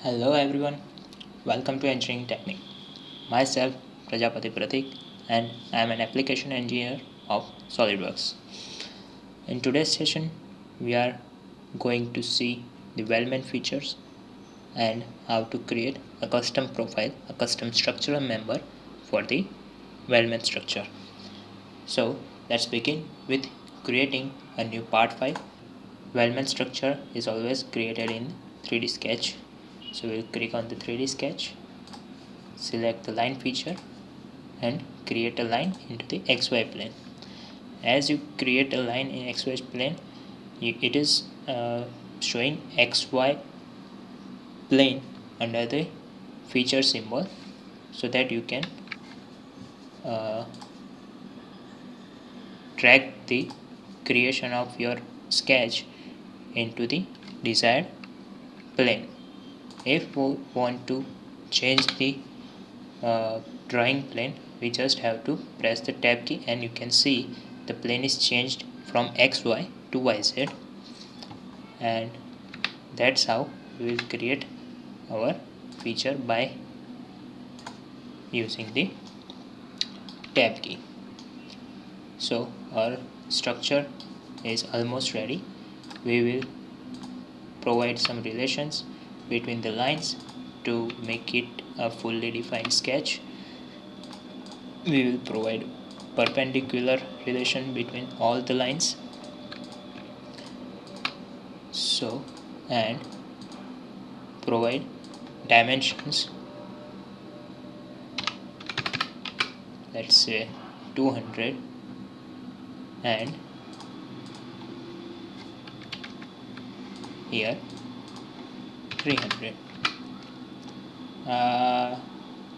Hello everyone, welcome to Engineering Technique. Myself Prajapati Pratik and I am an application engineer of SOLIDWORKS. In today's session, we are going to see the Weldment features and how to create a custom profile, a custom structural member for the Weldment structure. So let's begin with creating a new part file. Weldment structure is always created in 3D sketch. So we'll click on the 3D sketch, select the line feature and create a line into the XY plane. As you create a line in XY plane, it is showing XY plane under the feature symbol so that you can track the creation of your sketch into the desired plane. If we want to change the drawing plane, we just have to press the tab key and you can see the plane is changed from XY to YZ, and that's how we will create our feature by using the tab key. So our structure is almost ready. We will provide some relations between the lines to make it a fully defined sketch. We will provide perpendicular relation between all the lines, so and provide dimensions, let's say 200 and here 300.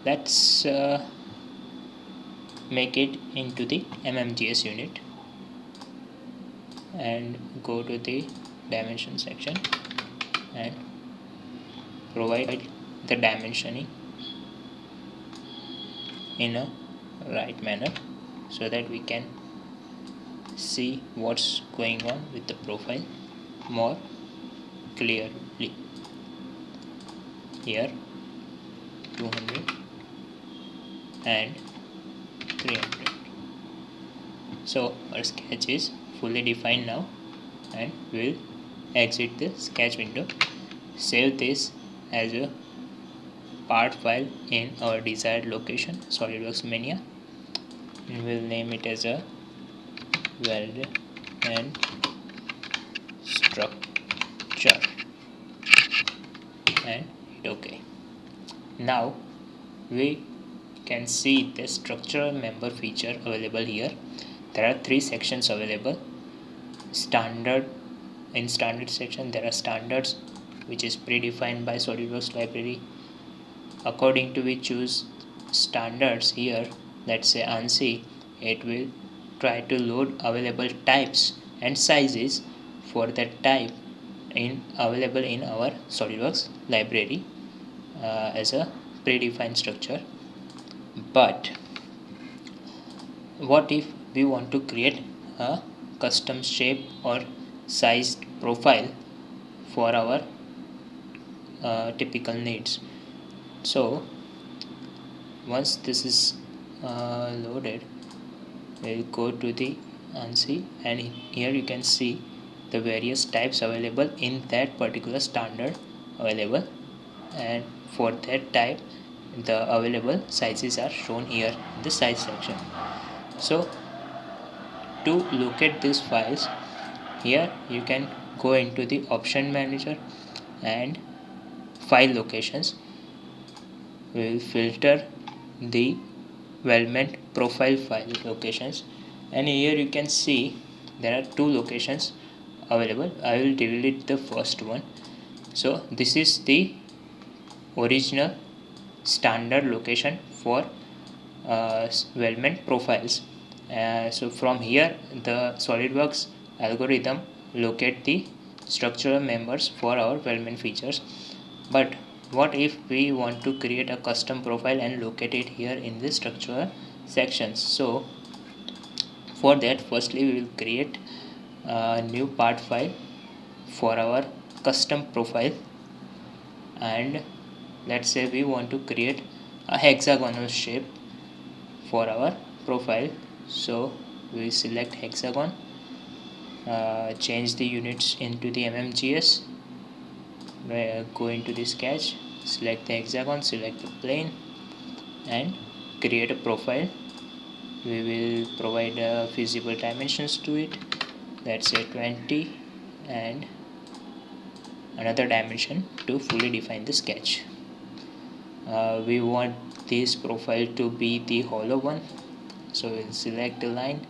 Let's make it into the mmgs unit and go to the dimension section and provide the dimensioning in a right manner so that we can see what's going on with the profile more clearly. Here 200 and 300. So our sketch is fully defined now, and we'll exit the sketch window, save this as a part file in our desired location, SolidWorks menu, and we'll name it as a Weldment structure and hit OK. Now we can see the structural member feature available here. There are 3 sections available. In standard section there are standards, which is predefined by SolidWorks library. According to we choose standards here, let's say ANSI, it will try to load available types and sizes for that type available in our SolidWorks library as a predefined structure. But what if we want to create a custom shape or sized profile for our typical needs? So once this is loaded, we'll go to the ANSI, and here you can see the various types available in that particular standard available, and for that type the available sizes are shown here in the size section. So to locate these files, here you can go into the option manager and file locations. We will filter the Weldment profile file locations, and here you can see there are 2 locations available. I will delete the first one. So this is the original standard location for Weldment profiles. So from here the SolidWorks algorithm locate the structural members for our Weldment features. But what if we want to create a custom profile and locate it here in the structural sections? So for that, firstly we will create a new part file for our custom profile, and let's say we want to create a hexagonal shape for our profile. So we select hexagon, change the units into the mmgs, go into the sketch, select the hexagon, select the plane, and create a profile. We will provide feasible dimensions to it, let's say 20, and another dimension to fully define the sketch. We want this profile to be the hollow one, so we'll select the line,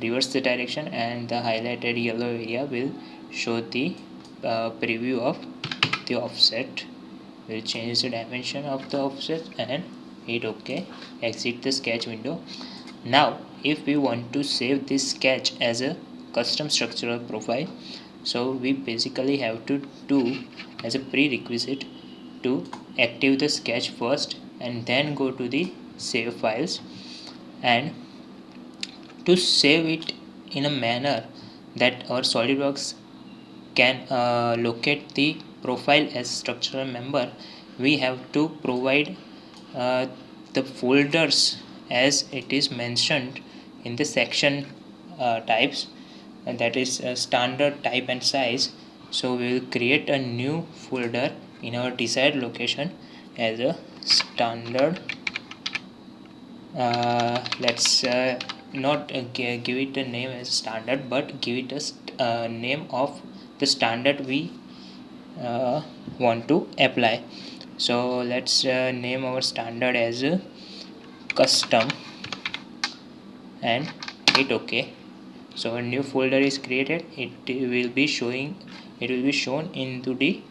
reverse the direction, and the highlighted yellow area will show the preview of the offset. We'll change the dimension of the offset and hit OK, exit the sketch window. Now if we want to save this sketch as a custom structural profile, so we basically have to do as a prerequisite to active the sketch first and then go to the save files, and to save it in a manner that our SolidWorks can locate the profile as structural member, we have to provide uh, the folders as it is mentioned in the section types, and that is standard type and size. So we will create a new folder in our desired location as a standard. Let's not give it a name as standard, but give it a name of the standard we want to apply. So let's name our standard as custom and hit OK. So a new folder is created. It will be shown into the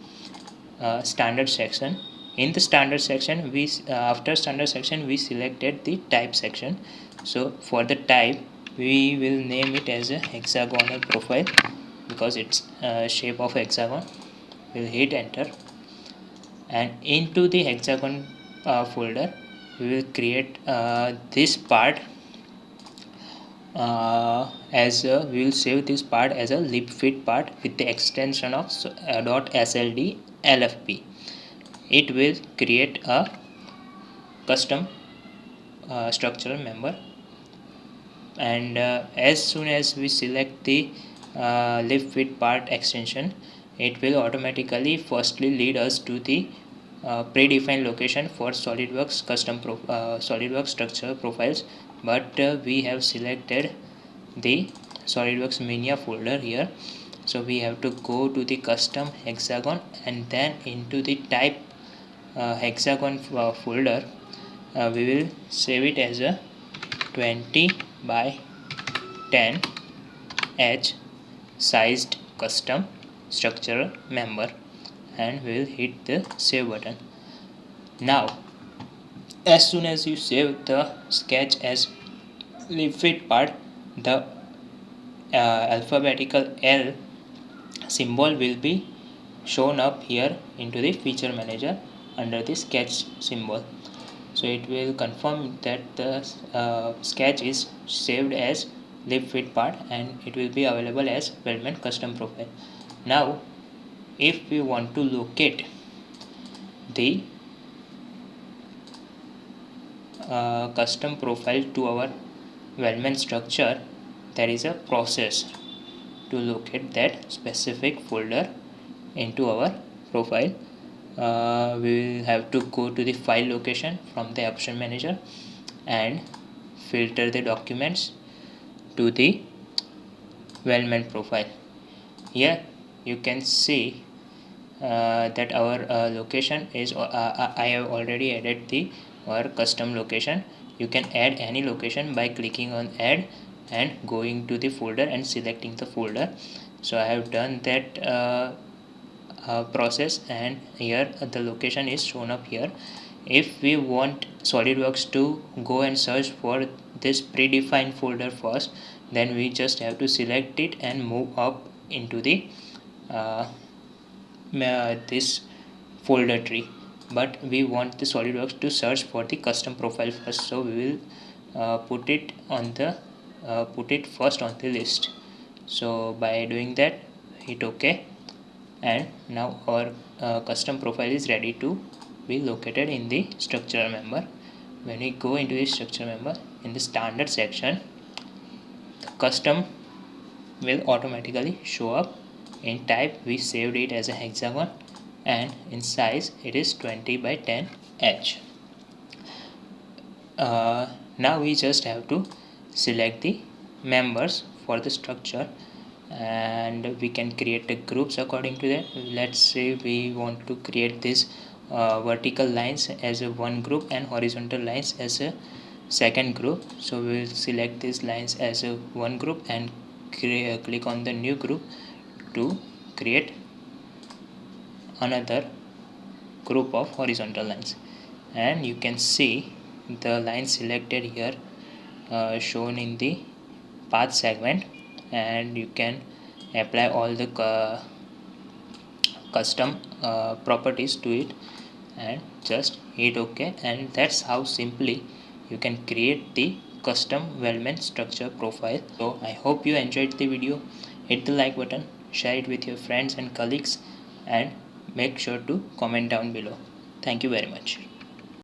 standard section. In the standard section, we after standard section we selected the type section. So for the type, we will name it as a hexagonal profile because it's shape of hexagon. We'll hit enter, and into the hexagon folder we will create this part as we will save this part as a lip fit part with the extension of .sld lfp. It will create a custom structural member, and as soon as we select the lip fit part extension, it will automatically firstly lead us to the predefined location for SolidWorks SolidWorks structural profiles, but we have selected the SolidWorks Mania folder here. So we have to go to the custom hexagon and then into the type hexagon folder. We will save it as a 20 by 10 H sized custom structural member, and we will hit the save button. Now as soon as you save the sketch as lip fit part, the alphabetical L symbol will be shown up here into the feature manager under the sketch symbol. So it will confirm that the sketch is saved as lip fit part and it will be available as Weldment custom profile. Now if we want to locate the custom profile to our Weldment structure, there is a process to locate that specific folder into our profile. We will have to go to the file location from the option manager and filter the documents to the Weldment profile. Here you can see that our location is I have already added the our custom location. You can add any location by clicking on add and going to the folder and selecting the folder. So I have done that process, and here the location is shown up here. If we want SolidWorks to go and search for this predefined folder first, then we just have to select it and move up into the this folder tree. But we want the SolidWorks to search for the custom profile first, so we will put it first on the list. So by doing that, hit OK, and now our custom profile is ready to be located in the structural member. When we go into the structure member, in the standard section, the custom will automatically show up. In type we saved it as a hexagon, and in size it is 20 by 10 H. Now we just have to select the members for the structure, and we can create the groups according to that. Let's say we want to create this vertical lines as a one group and horizontal lines as a second group. So we will select these lines as a one group and click on the new group to create another group of horizontal lines. And you can see the line selected here shown in the path segment, and you can apply all the custom properties to it and just hit OK. And that's how simply you can create the custom weldment structure profile. So I hope you enjoyed the video. Hit the like button, share it with your friends and colleagues, and make sure to comment down below. Thank you very much.